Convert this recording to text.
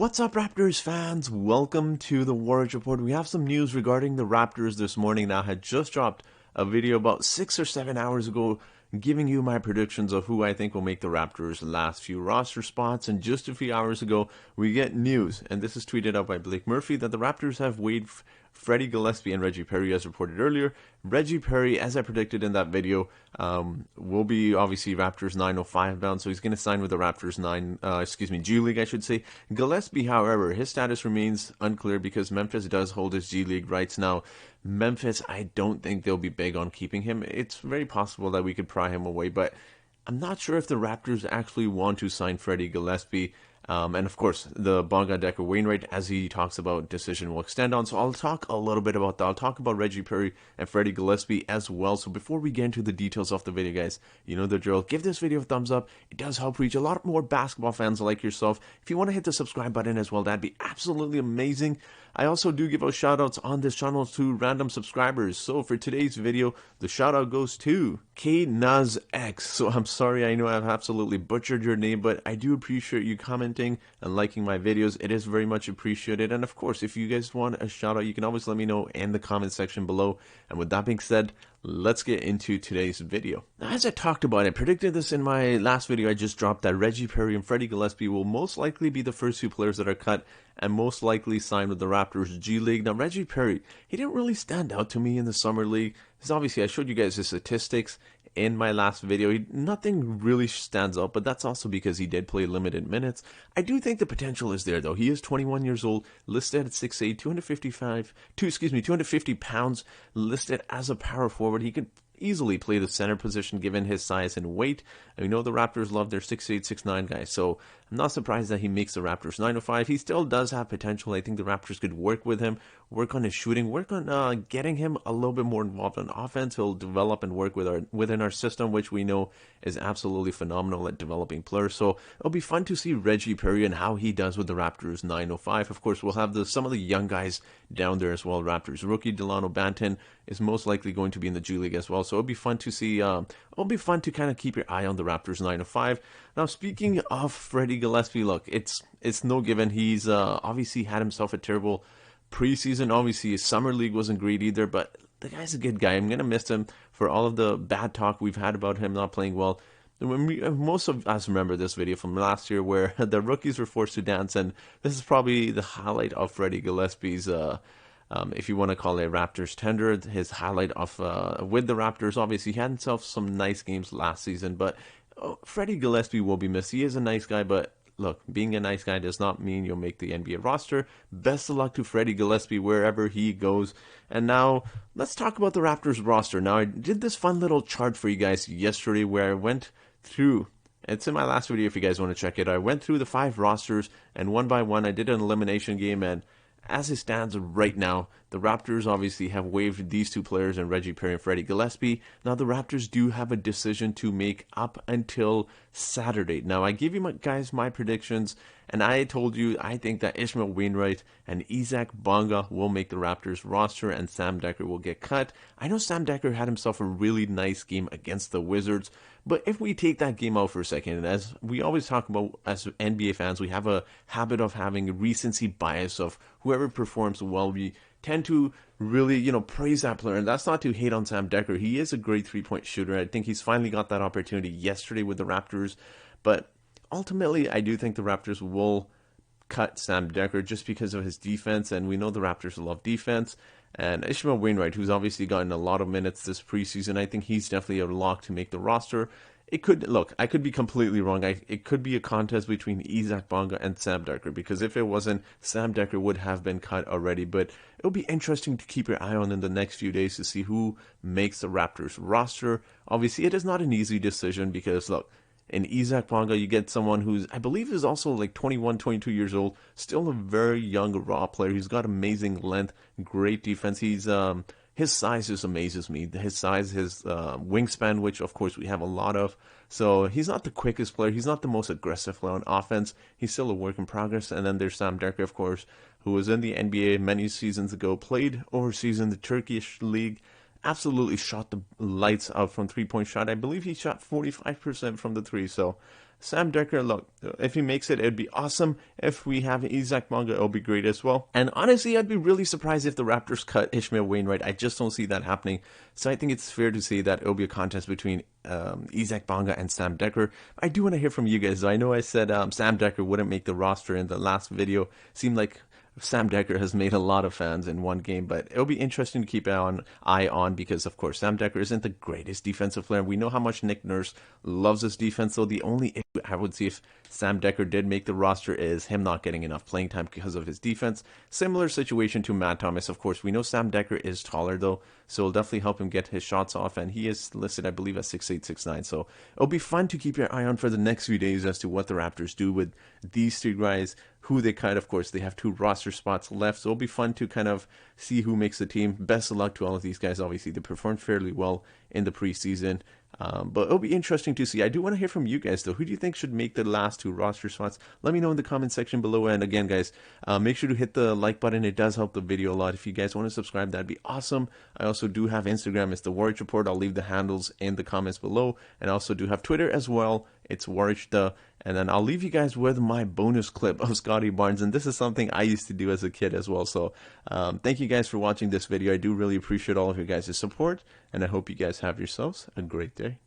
What's up, Raptors fans? Welcome to the Warriors Report. We have some news regarding the Raptors this morning. Now, I had just dropped a video about 6 or 7 hours ago giving you my predictions of who I think will make the Raptors' last few roster spots. And just a few hours ago, we get news, and this is tweeted out by Blake Murphy, that the Raptors have waived Freddie Gillespie and Reggie Perry, as reported earlier. Reggie Perry, as I predicted in that video, will be obviously Raptors 905 bound, so he's going to sign with the Raptors G League, I should say. Gillespie, however, his status remains unclear because Memphis does hold his G League rights now. Memphis, I don't think they'll be big on keeping him. It's very possible that we could pry him away, but I'm not sure if the Raptors actually want to sign Freddie Gillespie. And of course, the Bonga Decker Wainwright, as he talks about, decision will extend on. So I'll talk a little bit about that. I'll talk about Reggie Perry and Freddie Gillespie as well. So before we get into the details of the video, guys, you know the drill. Give this video a thumbs up. It does help reach a lot more basketball fans like yourself. If you want to hit the subscribe button as well, that'd be absolutely amazing. I also do give out shoutouts on this channel to random subscribers. So for today's video, the shoutout goes to KNazX. So I'm sorry, I know I've absolutely butchered your name, but I do appreciate you commenting and liking my videos. It is very much appreciated. And of course, if you guys want a shout out, you can always let me know in the comment section below. And with that being said, let's get into today's video. Now, as I talked about, I predicted this in my last video I just dropped, that Reggie Perry and Freddie Gillespie will most likely be the first two players that are cut and most likely signed with the Raptors G League. Now, Reggie Perry, he didn't really stand out to me in the Summer League. Because obviously, I showed you guys the statistics in my last video. Nothing really stands out, but that's also because he did play limited minutes. I do think the potential is there, though. He is 21 years old, listed at 6'8", 250 pounds, listed as a power forward. He could easily play the center position given his size and weight. And we know the Raptors love their 6'8", 6'9" guys, so I'm not surprised that he makes the Raptors 905. He still does have potential. I think the Raptors could work with him, work on his shooting, work on getting him a little bit more involved in offense. He'll develop and work within our system, which we know is absolutely phenomenal at developing players. So it'll be fun to see Reggie Perry and how he does with the Raptors 905. Of course, we'll have some of the young guys down there as well. Raptors rookie Delano Banton is most likely going to be in the G League as well. So it'll be fun to see. It'll be fun to kind of keep your eye on the Raptors 905. Now, speaking of Freddie Gillespie, look, it's no given. He's obviously had himself a terrible preseason. Obviously, his summer league wasn't great either, but the guy's a good guy. I'm gonna miss him for all of the bad talk we've had about him not playing well. Most of us remember this video from last year where the rookies were forced to dance, and this is probably the highlight of Freddie Gillespie's, if you want to call it, Raptors tender, his highlight of with the Raptors. Obviously, he had himself some nice games last season, but Freddie Gillespie will be missed. He is a nice guy, but look, being a nice guy does not mean you'll make the NBA roster. Best of luck to Freddie Gillespie wherever he goes. And now, let's talk about the Raptors roster. Now, I did this fun little chart for you guys yesterday where I went through, it's in my last video if you guys want to check it. I went through the 5 rosters, and one by one I did an elimination game, and as it stands right now, the Raptors obviously have waived these two players in Reggie Perry and Freddie Gillespie. Now, the Raptors do have a decision to make up until Saturday. Now, I give you guys my predictions, and I told you I think that Ishmael Wainwright and Isaac Bonga will make the Raptors roster, and Sam Dekker will get cut. I know Sam Dekker had himself a really nice game against the Wizards, but if we take that game out for a second, and as we always talk about as NBA fans, we have a habit of having a recency bias of whoever performs well. We tend to really, praise that player, and that's not to hate on Sam Dekker. He is a great three-point shooter. I think he's finally got that opportunity yesterday with the Raptors, but ultimately, I do think the Raptors will cut Sam Dekker just because of his defense, and we know the Raptors love defense. And Ishmael Wainwright, who's obviously gotten a lot of minutes this preseason, I think he's definitely a lock to make the roster. It could, look, I could be completely wrong. It could be a contest between Isaac Bonga and Sam Dekker, because if it wasn't, Sam Dekker would have been cut already. But it'll be interesting to keep your eye on in the next few days to see who makes the Raptors roster. Obviously, it is not an easy decision because, look, in Isaac Bonga, you get someone who's, I believe, is also like 21, 22 years old, still a very young, raw player. He's got amazing length, great defense. His size just amazes me. His size, his wingspan, which of course we have a lot of. So he's not the quickest player. He's not the most aggressive player on offense. He's still a work in progress. And then there's Sam Dekker, of course, who was in the NBA many seasons ago, played overseas in the Turkish league, absolutely shot the lights out from three-point shot. I believe he shot 45% from the three. So Sam Dekker, look, if he makes it, it'd be awesome. If we have Isaac Bonga, it'll be great as well. And honestly, I'd be really surprised if the Raptors cut Ishmael Wainwright. I just don't see that happening. So I think it's fair to say that it'll be a contest between Isaac Bonga and Sam Dekker. I do want to hear from you guys, though. I know I said Sam Dekker wouldn't make the roster in the last video. Seemed like Sam Dekker has made a lot of fans in one game, but it'll be interesting to keep an eye on because, of course, Sam Dekker isn't the greatest defensive player. We know how much Nick Nurse loves his defense, so the only issue I would see if Sam Dekker did make the roster is him not getting enough playing time because of his defense. Similar situation to Matt Thomas. Of course, we know Sam Dekker is taller, though, so it'll definitely help him get his shots off, and he is listed, I believe, at 6'8", 6'9", so it'll be fun to keep your eye on for the next few days as to what the Raptors do with these three guys, who they cut. Of course, they have 2 roster spots left, so it'll be fun to kind of see who makes the team. Best of luck to all of these guys. Obviously, they performed fairly well in the preseason, but it'll be interesting to see. I do want to hear from you guys, though. Who do you think should make the last 2 roster spots? Let me know in the comment section below. And again, guys, make sure to hit the like button. It does help the video a lot. If you guys want to subscribe, that'd be awesome. I also do have Instagram. It's the Warrior Report. I'll leave the handles in the comments below. And I also do have Twitter as well. It's Warrior. And then I'll leave you guys with my bonus clip of Scotty Barnes. And this is something I used to do as a kid as well. So thank you guys for watching this video. I do really appreciate all of you guys' support. And I hope you guys have yourselves a great day.